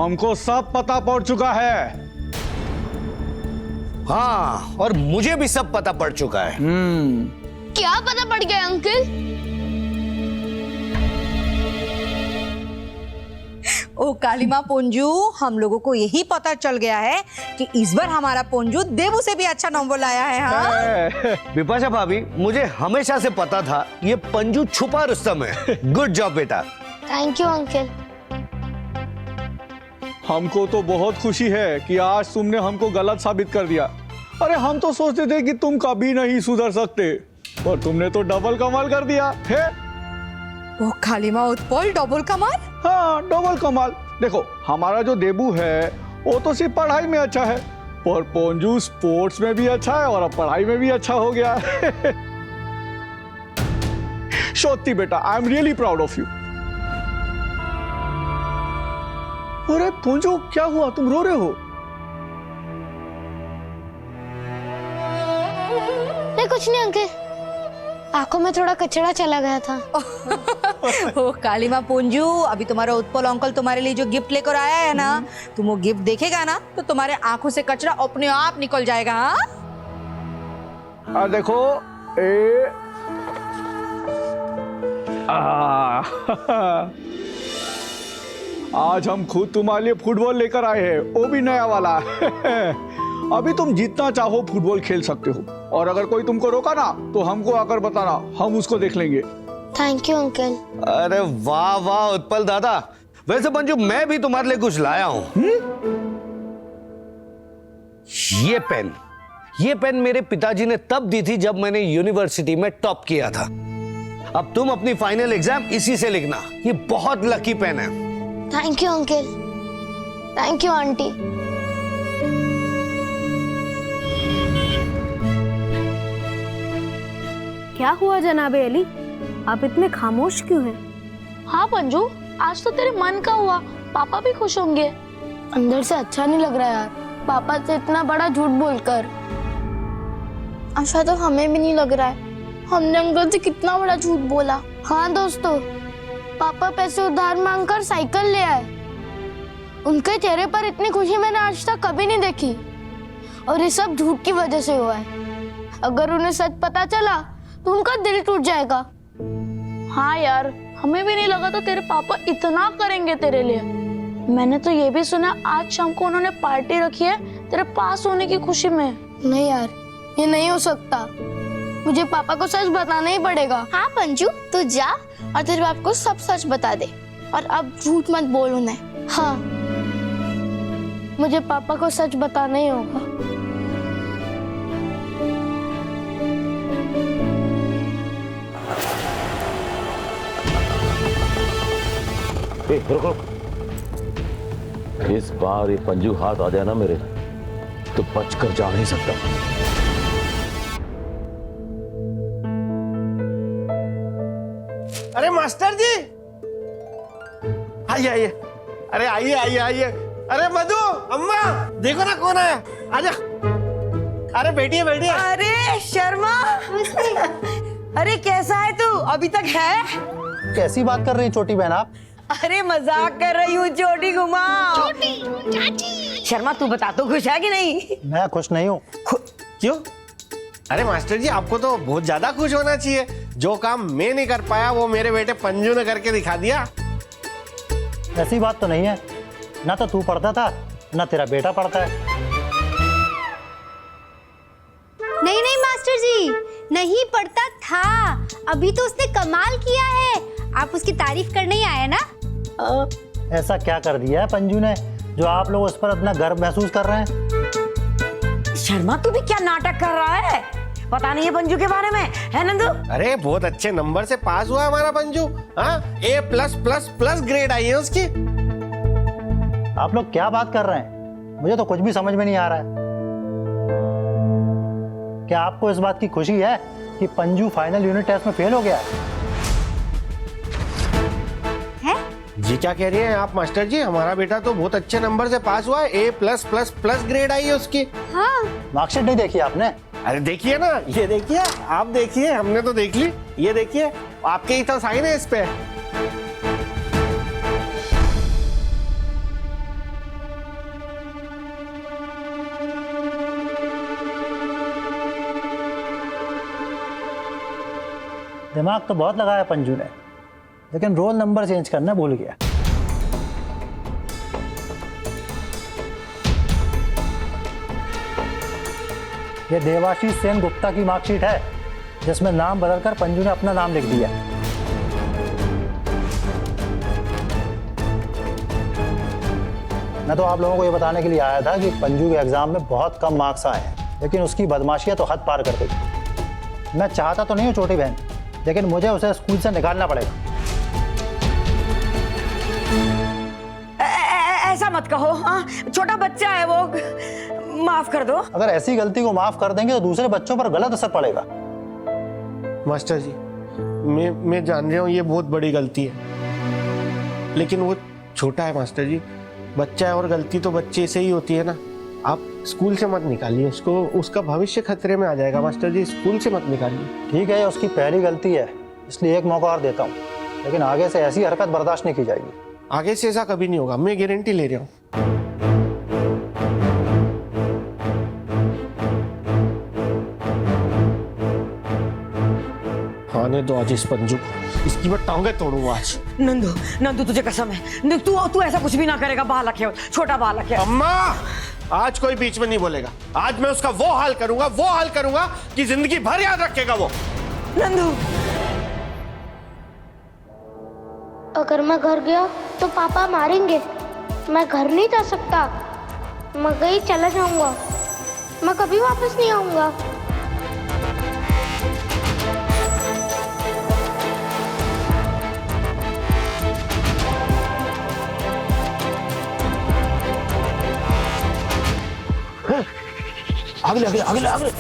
हमको सब पता पड़ चुका है। हाँ, और मुझे भी सब पता पड़ चुका है। क्या पता पड़ गया अंकल? ओ कालीमा पोंजू, हम लोगों को यही पता चल गया है कि इस बार हमारा पोंजू देवू से भी अच्छा नंबर लाया है। हाँ? बिपाशा भाभी, मुझे हमेशा से पता था ये पंजू छुपा रुस्तम है। गुड जॉब बेटा। Thank you uncle. हमको तो बहुत खुशी है कि आज तुमने हमको गलत साबित कर दिया। अरे हम तो सोचते थे कि तुम कभी नहीं सुधर सकते, पर तुमने तो डबल कमाल कर दिया है। ओ कालीमा उत्पल, डबल कमाल? हाँ, डबल कमाल। देखो, हमारा जो देबू है वो तो सिर्फ पढ़ाई में अच्छा है, पर पोंजू स्पोर्ट्स में भी अच्छा है और अब पढ़ाई में भी अच्छा हो गया। शोती बेटा, I am really proud of you. अरे पोंजू, क्या हुआ? तुम रो रहे हो? नहीं, कुछ नहीं अंकल, आंखों में थोड़ा कचरा चला गया था। ओ कालीमा पोंजू, अभी तुम्हारा उत्पल अंकल तुम्हारे लिए जो गिफ्ट लेकर आया है ना, तुम वो गिफ्ट देखेगा ना तो तुम्हारे आंखों से कचरा अपने आप निकल जाएगा। हाँ? देखो आज हम खुद तुम्हारे लिए फुटबॉल लेकर आए हैं, वो भी नया वाला। अभी तुम जितना चाहो फुटबॉल खेल सकते हो, और अगर कोई तुमको रोका ना तो हमको आकर बताना, हम उसको देख लेंगे। Thank you uncle. अरे वाह वाह उत्पल दादा, वैसे पंजू मैं भी तुम्हारे लिए कुछ लाया हूं। ये पेन मेरे पिताजी ने तब दी थी जब मैंने यूनिवर्सिटी में टॉप किया था। अब तुम अपनी फाइनल एग्जाम इसी से लिखना। ये बहुत लकी पेन है। Thank you uncle. Thank you aunty. क्या हुआ जनाबे अली, आप इतने खामोश क्यों हैं? हाँ पंजू, आज तो तेरे मन का हुआ, पापा भी खुश होंगे। अंदर से अच्छा नहीं लग रहा यार, पापा से इतना बड़ा झूठ बोलकर। अच्छा तो हमें भी नहीं लग रहा है, हमने अंकल से कितना बड़ा झूठ बोला। हाँ दोस्तों, पापा पैसे उधार मांगकर साइकिल ले आए। उनके चेहरे पर इतनी खुशी मैंने आज तक कभी नहीं देखी, और ये सब झूठ की वजह से हुआ है। अगर उन्हें सच पता चला तो उनका दिल टूट जाएगा। हाँ यार, हमें भी नहीं लगा था तेरे पापा इतना करेंगे तेरे लिए। मैंने तो ये भी सुना आज शाम को उन्होंने पार्टी रखी है तेरे पास होने की खुशी में। नहीं यार, ये नहीं हो सकता, मुझे पापा को सच बताना ही पड़ेगा। हाँ पंजू, तू जा और तेरे बाप को सब सच बता दे, और अब झूठ मत बोल उन्हें। हाँ, मुझे पापा को सच बताना ही होगा। रुको, इस बार ये पंजू हाथ आ जाए ना मेरे, तो बचकर जा नहीं सकता। अरे मास्टर जी, आइए आइए। अरे आइए आइए आइए। अरे मधु, अम्मा, देखो ना कौन आया। आजा। अरे बैठिए बैठिए। अरे शर्मा, अरे कैसा है तू? अभी तक है? कैसी बात कर रही हैं छोटी बहन आप? अरे मजाक कर रही हूँ, चोटी घुमा। शर्मा तू बता, तो खुश है कि नहीं? मैं खुश नहीं हूँ। क्यों? अरे मास्टर जी, आपको तो बहुत ज्यादा खुश होना चाहिए। जो काम मैं नहीं कर पाया वो मेरे बेटे पंजू ने करके दिखा दिया। ऐसी बात तो नहीं है, ना तो तू पढ़ता था ना तेरा बेटा पढ़ता है। नहीं नहीं मास्टर जी, नहीं पढ़ता था, अभी तो उसने कमाल किया है। आप उसकी तारीफ करने ही आए ना? ऐसा क्या कर दिया है पंजू ने जो आप लोग उस पर अपना गर्व महसूस कर रहे हैं? शर्मा तू भी क्या नाटक कर रहा है? पता नहीं है पंजू के बारे में, है नंदू? अरे बहुत अच्छे नंबर से पास हुआ हमारा पंजू। हाँ, A+++ ग्रेड आई है उसकी। आप लोग क्या बात कर रहे हैं? मुझे तो कुछ भी समझ में नहीं आ रहा है। क्या आपको इस बात की खुशी है कि पंजू फाइनल यूनिट टेस्ट में फेल हो गया? जी क्या कह रही हैं आप मास्टर जी? हमारा बेटा तो बहुत अच्छे नंबर से पास हुआ है, A+++ ग्रेड आई है उसकी। हाँ। मार्कशीट नहीं देखी आपने? अरे देखिए ना, ये देखिए, आप देखिए, हमने तो देख ली। ये देखिए, आपके ही तो साइन है इस पे। दिमाग तो बहुत लगाया पंजू ने, लेकिन रोल नंबर चेंज करना भूल गया। ये देवाशीष सेन गुप्ता की मार्कशीट है, जिसमें नाम बदलकर पंजू ने अपना नाम लिख दिया। मैं तो आप लोगों को ये बताने के लिए आया था कि पंजू के एग्जाम में बहुत कम मार्क्स आए हैं, लेकिन उसकी बदमाशियां तो हद पार कर गई। मैं चाहता तो नहीं हूँ छोटी बहन, लेकिन मुझे उसे स्कूल से निकालना पड़ेगा। ऐसा मत कहो, हाँ छोटा बच्चा है वो, माफ कर दो। अगर ऐसी गलती को माफ कर देंगे तो दूसरे बच्चों पर गलत असर पड़ेगा। मास्टर जी, मैं जान रहा हूँ ये बहुत बड़ी गलती है, लेकिन वो छोटा है मास्टर जी, बच्चा है और गलती तो बच्चे से ही होती है ना। आप स्कूल से मत निकालिए उसको, उसका भविष्य खतरे में आ जाएगा। मास्टर जी स्कूल से मत निकालिए। ठीक है, ये उसकी पहली गलती है, इसलिए एक मौका और देता हूँ, लेकिन आगे से ऐसी हरकत बर्दाश्त नहीं की जाएगी। आगे से ऐसा कभी नहीं होगा, मैं गारंटी ले रहा हूँ। आने दो आज इस पंजू को, इसकी मैं टांगे तोड़ूंगा आज। नंदू, नंदू तुझे कसम है, तू ऐसा कुछ भी ना करेगा, बालक है, छोटा बालक है। अम्मा, आज कोई बीच में नहीं बोलेगा। आज मैं उसका वो हाल करूंगा कि जिंदगी भर याद रखेगा वो। नंदू, अगर मैं घर गया तो पापा मारेंगे। मैं घर नहीं जा सकता, मैं कहीं चला जाऊंगा, मैं कभी वापस नहीं आऊंगा। अगले अगले अगले अगले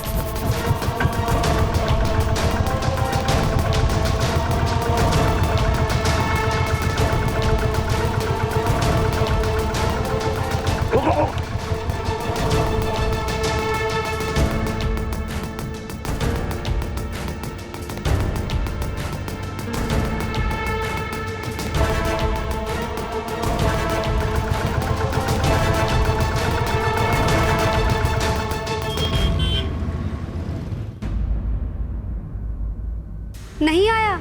नहीं आया,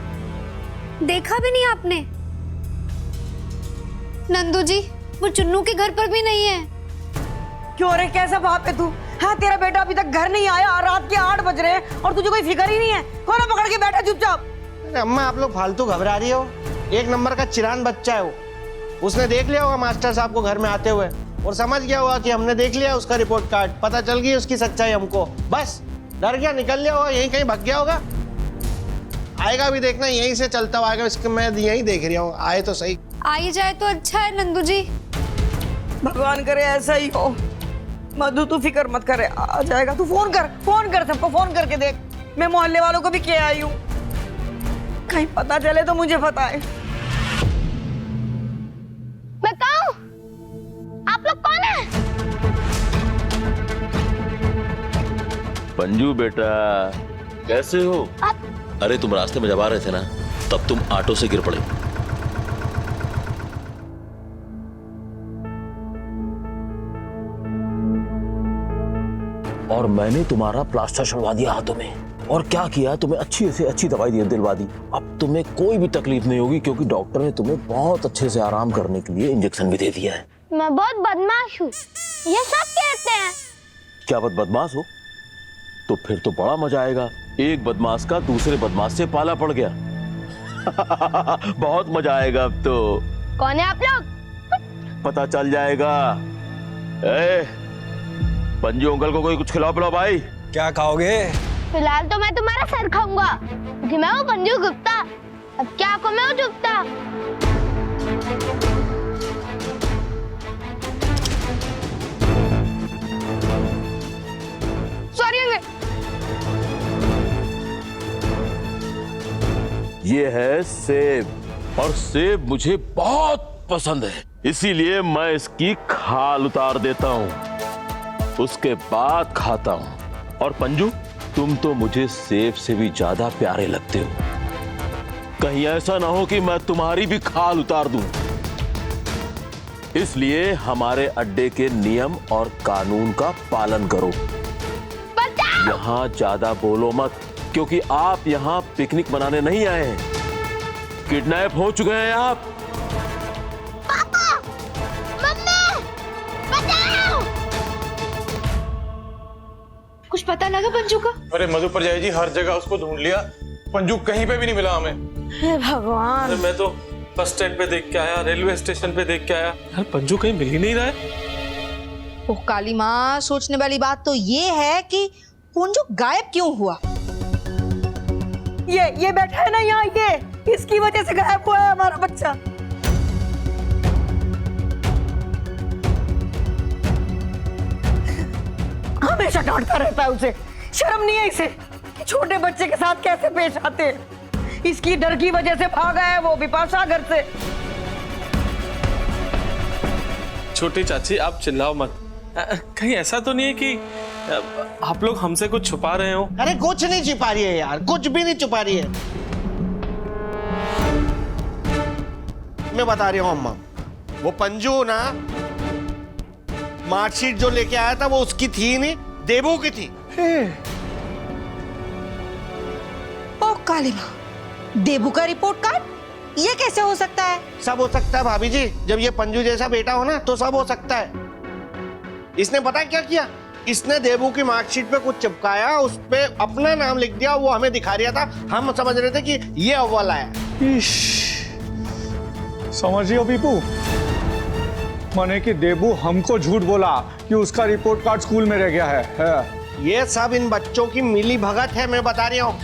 देखा भी नहीं आपने? नंदू जी, वो चुन्नू के घर पर भी नहीं है। क्यों रे, कैसा बाप है तू? हाँ, तेरा बेटा अभी तक घर नहीं आया, रात के 8 बज रहे हैं और तुझे कोई फिक्र ही नहीं है। खोला पकड़ के बैठा चुपचाप। अम्मा आप लोग फालतू घबरा रही हो, एक नंबर का चिरान बच्चा है वो। उसने देख लिया होगा मास्टर साहब को घर में आते हुए और समझ गया होगा कि हमने देख लिया उसका रिपोर्ट कार्ड, पता चल गई उसकी सच्चाई हमको। बस डर गया, निकल लिया होगा, यहीं कहीं भाग गया होगा। आएगा भी, देखना यहीं से चलता हुआ आएगा। इसके मैं यहीं देख रहा हूँ, आए तो सही। आ ही जाए तो अच्छा है नंदू जी। भगवान करे ऐसा ही हो। मधु तू फिक्र मत करे, आ जाएगा। तू फोन कर सबको, फोन करके देख। मैं मोहल्ले वालों को भी किया आई हूँ, कहीं पता चले तो मुझे बताए। मैं कहाँ हूँ? आप लोग कौन है? पंजू बेटा, कैसे हो? अरे तुम रास्ते में जब आ रहे थे ना, तब तुम ऑटो से गिर पड़े। और मैंने तुम्हारा प्लास्टर छुड़वा दिया हाथों में। और क्या किया, तुम्हें अच्छी से अच्छी दवाई दिलवा दी। अब तुम्हें कोई भी तकलीफ नहीं होगी, क्योंकि डॉक्टर ने तुम्हें बहुत अच्छे से आराम करने के लिए इंजेक्शन भी दे दिया है। मैं बहुत बदमाश हूँ, ये सब कहते हैं। क्या बदमाश हो? तो फिर तो बड़ा मजा आएगा। एक बदमाश का दूसरे बदमाश से पाला पड़ गया। बहुत मजा आएगा अब तो। कौन है आप लोग? पता चल जाएगा। पंजू अंकल को कोई कुछ खिलाओ पिलाओ भाई। क्या खाओगे? फिलहाल तो मैं तुम्हारा सर खाऊंगा, क्योंकि मैं हूँ पंजू गुप्ता। अब क्या को मैं हूँ चुपता। Sorry uncle. ये है सेब, और सेब मुझे बहुत पसंद है, इसीलिए मैं इसकी खाल उतार देता हूँ, उसके बाद खाता हूँ। और पंजू, तुम तो मुझे सेब से भी ज्यादा प्यारे लगते हो। कहीं ऐसा ना हो कि मैं तुम्हारी भी खाल उतार दूं। इसलिए हमारे अड्डे के नियम और कानून का पालन करो। यहाँ ज्यादा बोलो मत, क्योंकि आप यहाँ पिकनिक मनाने नहीं आए हैं, किडनैप हो चुके हैं आप। कुछ पता लगा पंजू का? अरे मधु परजाई जी, हर जगह उसको ढूंढ लिया, पंजू कहीं पे भी नहीं मिला हमें। हे भगवान। अरे मैं तो बस स्टैंड पे देख के आया, रेलवे स्टेशन पे देख के आया, यार पंजू कहीं मिल ही नहीं रहा है। ओह काली माँ, सोचने वाली बात तो ये है कि पंजू गायब क्यों हुआ? ये बैठा है ना यहाँ, ये इसकी वजह से गायब हुआ है हमारा बच्चा। हमेशा डांटता रहता है उसे, शर्म नहीं है इसे कि छोटे बच्चे के साथ कैसे पेश आते हैं। इसकी डर की वजह से भागा है वो बिपाशा घर से। छोटी चाची आप चिल्लाओ मत, कहीं ऐसा तो नहीं है कि आप लोग हमसे कुछ छुपा रहे हो? अरे कुछ नहीं छुपा रही है यार, कुछ भी नहीं छुपा रही है। मैं बता रही हूँ अम्मा, वो पंजू ना मार्कशीट जो लेके आया था वो उसकी थी नहीं, देबू की थी। ओह काली माँ, देबू का रिपोर्ट कार्ड? ये कैसे हो सकता है? सब हो सकता है भाभी जी, जब ये पंजू जैसा बेटा हो ना तो सब हो सकता है। इसने पता क्या किया, इसने देबू की मार्कशीट पे कुछ चिपकाया, उस पे अपना नाम लिख दिया, वो हमें दिखा रहा था, हम समझ रहे थे कि ये अव्वल आया। समझियो पीपू, माने कि देबू हमको झूठ बोला कि उसका रिपोर्ट कार्ड स्कूल में रह गया है। ये सब इन बच्चों की मिली भगत है, मैं बता रही हूँ।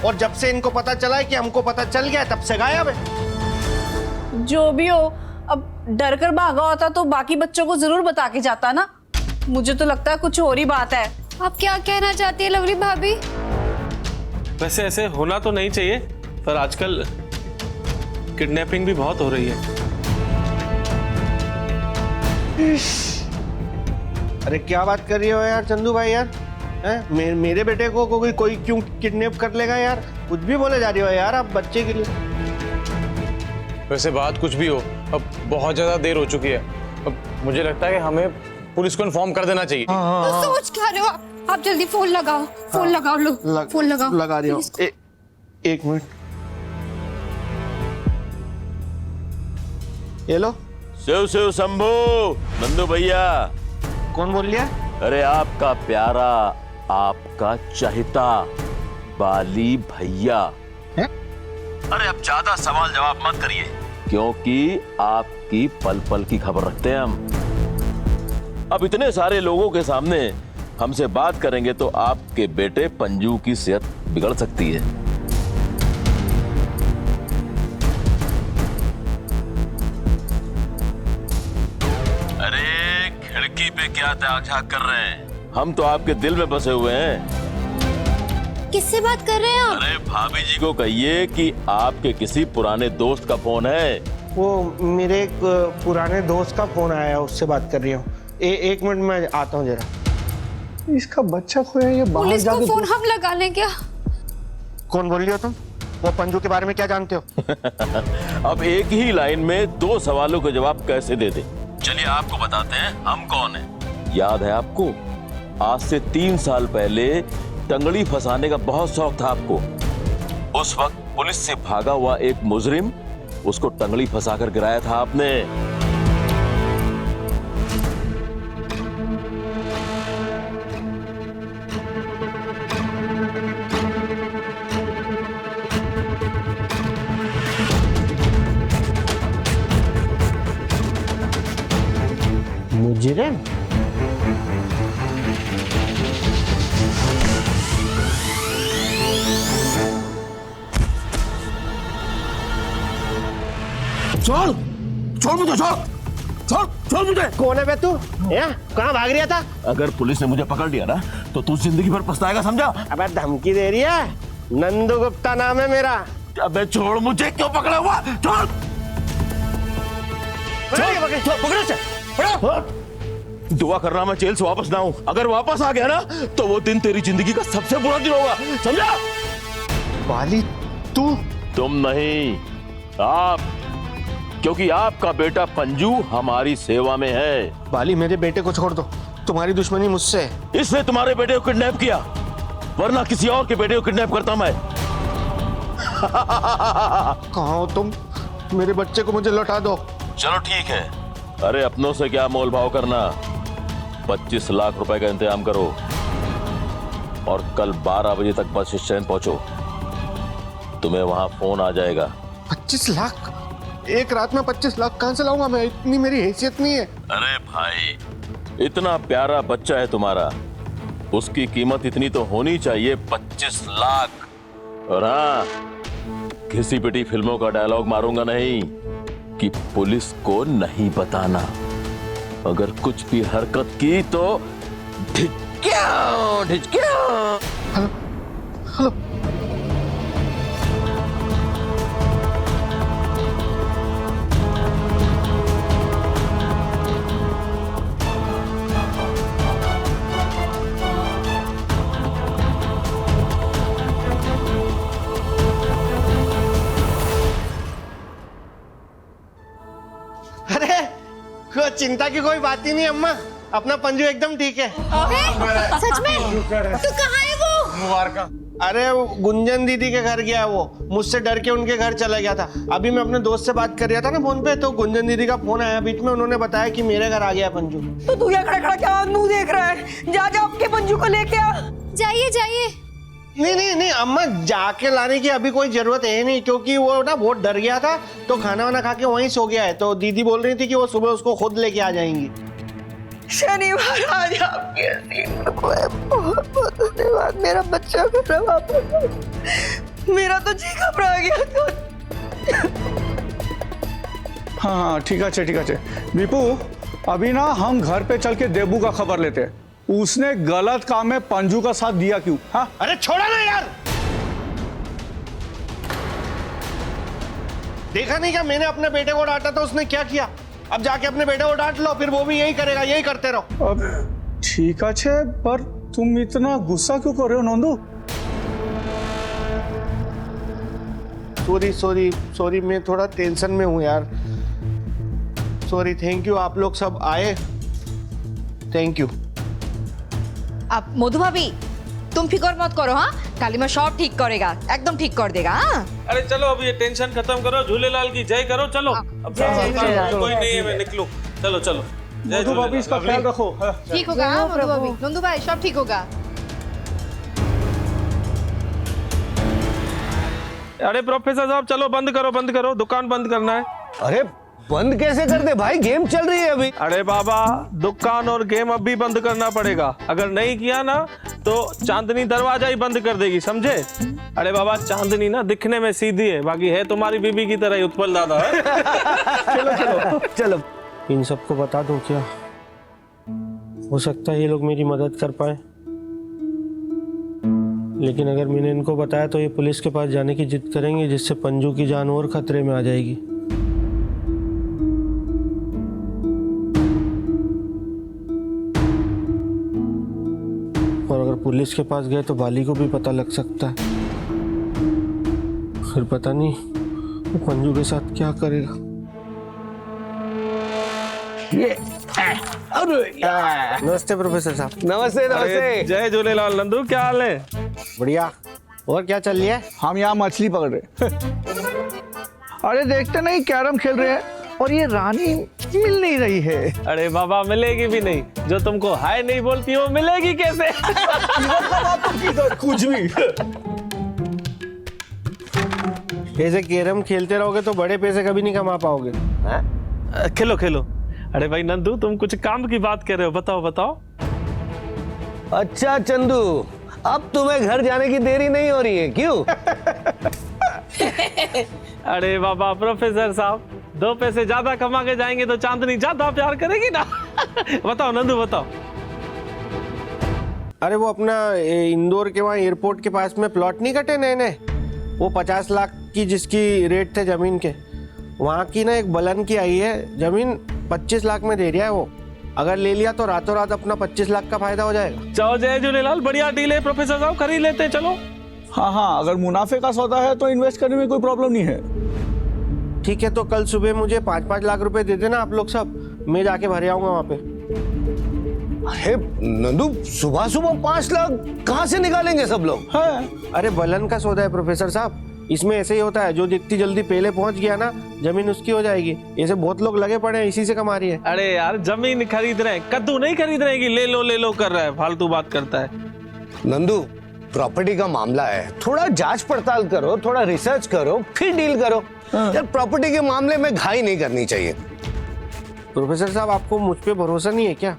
और जब से इनको पता चला है कि हमको पता चल गया, तब से गायब है। जो भी हो, अब डर कर भागा होता तो बाकी बच्चों को जरूर बता के जाता ना। मुझे तो लगता है कुछ और ही बात है। आप क्या कहना चाहती है लवली भाभी? वैसे ऐसे होना तो नहीं चाहिए, पर आजकल किडनैपिंग भी बहुत हो रही है। अरे क्या बात कर रही हो यार चंदू भाई यार, हैं? मेरे बेटे को कोई क्यों किडनैप कर लेगा यार? कुछ भी बोले जा रही हो यार आप बच्चे के लिए। वैसे बात कुछ भी हो, अब बहुत ज्यादा देर हो चुकी है। अब मुझे लगता है कि हमें पुलिस को इन्फॉर्म कर देना चाहिए। तो सोच क्या रहे हो आप जल्दी फोन लगाओ, फोन लगाओ, लो फोन लगाओ। लगा रही हूँ, एक मिनट, ये लो। शिव शिव शंभू, नंदू भैया। कौन बोल लिया? अरे आपका प्यारा, आपका चहिता बाली भैया। अरे अब ज्यादा सवाल जवाब मत करिए, क्योंकि आपकी पल पल की खबर रखते हैं हम। अब इतने सारे लोगों के सामने हमसे बात करेंगे तो आपके बेटे पंजू की सेहत बिगड़ सकती है। अरे खिड़की पे क्या ताक झाक कर रहे हैं? हम तो आपके दिल में बसे हुए हैं। किससे बात कर रहे हैं आप? अरे भाभी जी को कहिए कि आपके किसी पुराने दोस्त का फोन है। वो मेरे एक पुराने दोस्त का फोन आया है, उससे बात कर रही हूँ। एक मिनट में आता हूँ जरा। इसका बच्चा खोया, ये बाहर पुलिस को जाके फोन हम लगा लें क्या? कौन बोल रही हो तुम? वो पंजू के बारे में क्या जानते हो? अब एक ही लाइन में दो सवालों के जवाब कैसे दे दे? चलिए आपको बताते हैं हम कौन है। याद है आपको, आज से 3 साल पहले टंगड़ी फंसाने का बहुत शौक था आपको। उस वक्त पुलिस से भागा हुआ एक मुजरिम, उसको टंगड़ी फंसाकर गिराया था आपने। मुजरिम? छोड़ छोड़ मुझे, छोड़ छोड़ छोड़ मुझे। कौन है बे तू? कहाँ भाग रहा था? अगर पुलिस ने मुझे पकड़ लिया ना तो तू जिंदगी भर पछताएगा, समझा? अबे धमकी दे रही है? नंदू गुप्ता नाम है मेरा। अबे छोड़ मुझे, क्यों पकड़ा हुआ? छोड़ पकड़े से दुआ करना मैं जेल से वापस ना आऊं। अगर वापस आ गया ना तो वो दिन तेरी जिंदगी का सबसे बुरा दिन होगा, समझा? बाली तू? तुम नहीं, आप, क्योंकि आपका बेटा पंजू हमारी सेवा में है। बाली मेरे बेटे को छोड़ दो, तुम्हारी दुश्मनी मुझसे है। इसने तुम्हारे बेटे को किडनैप किया वरना किसी और के बेटे को किडनैप करता मैं। कहाँ हो तुम? मेरे बच्चे को मुझे लौटा दो। चलो ठीक है, अरे अपनों से क्या मोल भाव करना, 25 लाख रुपए का इंतजाम करो और कल 12 बजे तक बस स्टैंड पहुंचो। तुम्हें वहां फोन आ जाएगा। 25 लाख? एक रात में 25 लाख कहां से लाऊंगा मैं? इतनी मेरी हैसियत नहीं है। अरे भाई, इतना प्यारा बच्चा है तुम्हारा, उसकी कीमत इतनी तो होनी चाहिए, 25 लाख। और हाँ, घिसी पिटी फिल्मों का डायलॉग मारूंगा नहीं कि पुलिस को नहीं बताना। अगर कुछ भी हरकत की तो ढिचक्याओ ढिचक्याओ। हेलो, चिंता की कोई बात ही नहीं अम्मा, अपना पंजू एकदम ठीक है। सच में? तो कहाँ है वो? मुबारक। अरे वो गुंजन दीदी के घर गया है, वो मुझसे डर के उनके घर चला गया था। अभी मैं अपने दोस्त से बात कर रहा था ना फोन पे, तो गुंजन दीदी का फोन आया बीच में, उन्होंने बताया कि मेरे घर आ गया पंजू। तो तू यहाँ खड़ा खड़ा क्या मुंह देख रहा है? जा जा आपके पंजू को लेके आ। जाइए जाइए। नहीं अम्मा, जाके लाने की अभी कोई जरूरत है नहीं, क्योंकि वो ना बहुत डर गया था, तो खाना वाना खा के वहीं सो गया है। तो दीदी बोल रही थी कि वो सुबह उसको खुद लेके आ जाएंगी। शनिवार आज आपके बहुत बहुत धन्यवाद। मेरा बच्चा मेरा वापस, मेरा तो जी घबरा गया था। हाँ ठीक है दीपू, अभी ना हम घर पे चल के देबू का खबर लेते हैं। उसने गलत काम में पंजू का साथ दिया क्यों? हाँ, अरे छोड़ा ना यार, देखा नहीं क्या मैंने अपने बेटे को डांटा तो उसने क्या किया? अब जाके अपने बेटे को डांट लो, फिर वो भी यही करेगा, यही करते रहो। अब ठीक है, पर तुम इतना गुस्सा क्यों कर रहे हो नंदू? सॉरी, मैं थोड़ा टेंशन में हूँ यार। सॉरी, थैंक यू, आप लोग सब आए, थैंक यू। अब मधु भाभी, तुम फिक्र मत करो। हाँ, कालीमा सब ठीक करेगा, एकदम ठीक कर देगा। हाँ, अरे चलो अब ये टेंशन खत्म करो, झूलेलाल की जय करो। चलो अब कोई नहीं है, मैं निकलूं। चलो चलो, मधु भाभी इसका ख्याल रखो। ठीक होगा मधु भाभी, नंदू भाई सब ठीक होगा। अरे प्रोफेसर साहब, चलो बंद करो, दुकान बंद करना है। अरे बंद कैसे कर दे भाई, गेम चल रही है अभी। अरे बाबा, दुकान और गेम अब भी बंद करना पड़ेगा। अगर नहीं किया ना तो चांदनी दरवाजा ही बंद कर देगी, समझे? अरे बाबा, चांदनी ना दिखने में सीधी है, बाकी है तुम्हारी बीबी की तरह ही उत्पल दादा है। चलो इन सबको बता दूं क्या? हो सकता है ये लोग मेरी मदद कर पाए, लेकिन अगर मैंने इनको बताया तो ये पुलिस के पास जाने की जिद करेंगे, जिससे पंजू की जान और खतरे में आ जाएगी। और अगर पुलिस के पास गए तो बाली को भी पता लग सकता है, फिर पता नहीं वो पंजू के साथ क्या करेगा। नमस्ते प्रोफेसर साहब। नमस्ते। जय झूलेलाल। नंदू, क्या हाल है? बढ़िया। और क्या चल रही है? हम यहाँ मछली पकड़ रहे। अरे देखते नहीं, कैरम खेल रहे हैं और ये रानी मिल नहीं रही है। अरे बाबा, मिलेगी भी नहीं। जो तुमको हाय नहीं बोलती वो मिलेगी कैसे? कुछ भी। ऐसे कैरम खेलते रहोगे तो बड़े पैसे कभी नहीं कमा पाओगे। खेलो। अरे भाई नंदू, तुम कुछ काम की बात कर रहे हो, बताओ। अच्छा चंदू, अब तुम्हें घर जाने की देरी नहीं हो रही है, क्यों? अरे बाबा प्रोफेसर साहब, 2 पैसे ज्यादा कमा के जाएंगे तो चांदनी ज्यादा प्यार करेगी ना। बताओ नंदू, बताओ। अरे वो अपना इंदौर के वहाँ एयरपोर्ट के पास में प्लॉट नहीं कटे नए, वो 50 लाख की जिसकी रेट थे जमीन के, वहाँ की ना एक बलन की आई है जमीन, 25 लाख में दे रहा है वो। अगर ले लिया तो रातों रात अपना 25 लाख का फायदा हो जाएगा। चलो जय झूलेलाल, बढ़िया डील है प्रोफेसर साहब, खरीद लेते हैं। चलो। हाँ, अगर मुनाफे का सौदा है तो इन्वेस्ट करने में कोई प्रॉब्लम नहीं है। ठीक है, तो कल सुबह मुझे 5-5 लाख रुपए दे देना आप लोग सब, मैं जाके भर आऊंगा वहाँ पे। अरे नंदू, सुबह सुबह 5 लाख कहाँ से निकालेंगे सब लोग? अरे बलन का सौदा है प्रोफेसर साहब, इसमें ऐसे ही होता है, जो जितनी जल्दी पहले पहुंच गया ना जमीन उसकी हो जाएगी। ऐसे बहुत लोग लगे पड़े हैं, इसी से कमा रही है। अरे यार जमीन खरीद रहे हैं, कद्दू नहीं खरीद रहे कि ले लो कर रहा है, फालतू बात करता है। नंदू, प्रॉपर्टी का मामला है, थोड़ा जांच पड़ताल करो, थोड़ा रिसर्च करो, फिर डील करो। यार प्रॉपर्टी के मामले में घाई नहीं करनी चाहिए। प्रोफेसर साहब, आपको मुझ पे भरोसा नहीं है क्या?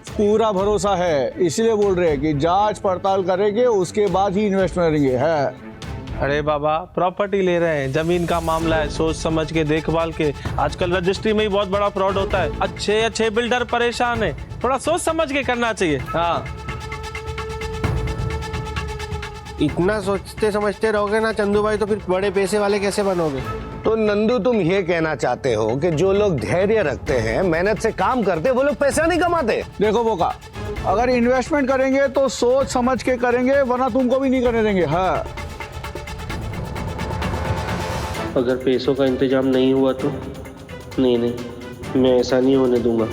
पूरा भरोसा है, इसलिए बोल रहे हैं कि जांच पड़ताल करेंगे उसके बाद ही इन्वेस्ट करेंगे। है अरे बाबा, प्रॉपर्टी ले रहे हैं, जमीन का मामला है, सोच समझ के देखभाल के। आजकल रजिस्ट्री में ही बहुत बड़ा फ्रॉड होता है, अच्छे बिल्डर परेशान है, थोड़ा सोच समझ के करना चाहिए। हाँ, इतना सोचते समझते रहोगे ना चंदू भाई, तो फिर बड़े पैसे वाले कैसे बनोगे? तो नंदू, तुम ये कहना चाहते हो कि जो लोग धैर्य रखते हैं, मेहनत से काम करते हैं, वो लोग पैसा नहीं कमाते? देखो बोका, अगर इन्वेस्टमेंट करेंगे तो सोच समझ के करेंगे, वरना तुमको भी नहीं करने देंगे। हाँ, अगर पैसों का इंतजाम नहीं हुआ तो नहीं, मैं ऐसा नहीं होने दूंगा।